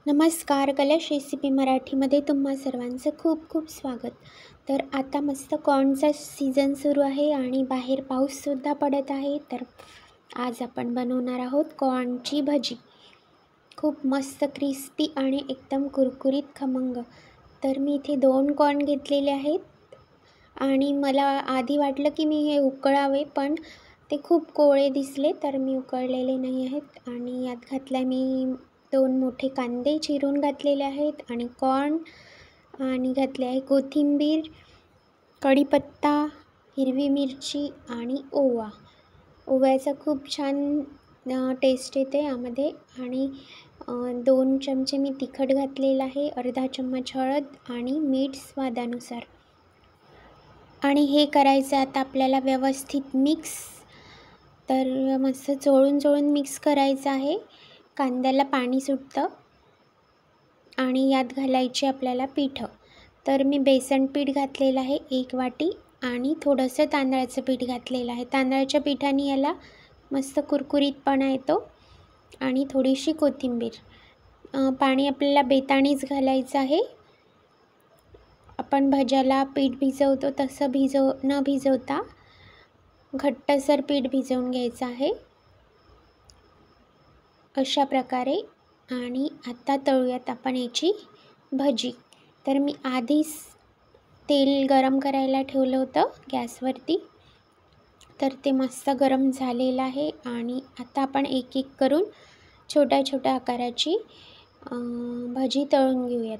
नमस्कार, कलश रेसिपी मराठीमध्ये तुम्हा सर्वांचं खूप खूप स्वागत. तर आता मस्त कॉर्नचा सीझन सुरू आहे आणि बाहेर पाऊससुद्धा पडत आहे. तर आज आपण बनवणार आहोत कॉर्नची भजी. खूप मस्त क्रिस्पी आणि एकदम कुरकुरीत खमंग. तर मी इथे 2 कॉर्न घेतलेले आहेत आणि मला आधी वाटलं की मी हे उकळावे, पण ते खूप कोवळे दिसले, तर मी उकळलेले नाही आहेत. आणि यात घातला मी 2 मोठे कांदे चिरून घातलेले आहेत आणि कॉर्न आणि घातले आहे कोथिंबीर, कढीपत्ता, हिरवी मिरची आणि ओवा. ओव्याचा खूप छान टेस्ट येते यामध्ये. आणि 2 चमचे मी तिखट घातलेलं आहे, अर्धा चम्मच हळद आणि मीठ स्वादानुसार. आणि हे करायचं आता आपल्याला व्यवस्थित मिक्स. तर मस्त चोळून मिक्स करायचं आहे. कांद्याला पाणी सुटतं आणि यात घालायचे आपल्याला पिठं. तर मी बेसन पीठ घातलेलं आहे 1 वाटी आणि थोडंसं तांदळाचं पीठ घातलेलं आहे. तांदळाच्या पिठाने याला मस्त कुरकुरीतपणा येतो. आणि थोडीशी कोथिंबीर. पाणी आपल्याला बेताणीच घालायचं आहे. आपण भज्याला पीठ भिजवतो तसं न भिजवता घट्टसर पीठ भिजवून घ्यायचं आहे अशा प्रकारे. आणि आता तळूयात आपण याची भजी. तर मी आधीच तेल गरम करायला ठेवलं होतं गॅसवरती. तर ते मस्त गरम झालेलं आहे आणि आता आपण एक एक करून छोट्या छोट्या आकाराची भजी तळून घेऊयात.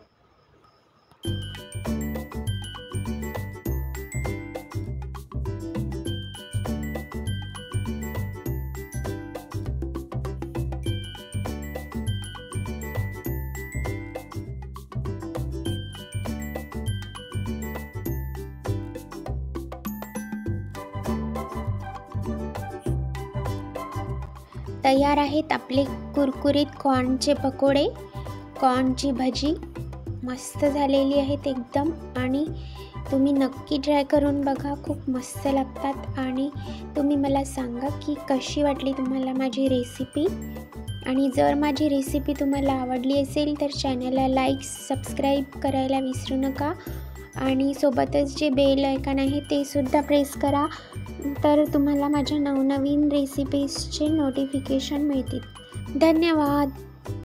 तयार आहेत आपले कुरकुरीत कॉर्नचे पकोडे. कॉर्नची भजी मस्त झालेली आहेत एकदम. आणि तुम्ही नक्की ट्राय करून बघा, खूप मस्त लागतात. आणि तुम्ही मला सांगा की कशी वाटली तुम्हाला माझी रेसिपी. आणि जर माझी रेसिपी तुम्हाला आवडली असेल तर चॅनलला लाईक सबस्क्राईब करायला विसरू नका. आणि सोबतच जे बेल आयकॉन आहे ते सुद्धा प्रेस करा, तर तुम्हाला माझ्या नवनवीन रेसिपीजचे नोटिफिकेशन मिळतील. धन्यवाद.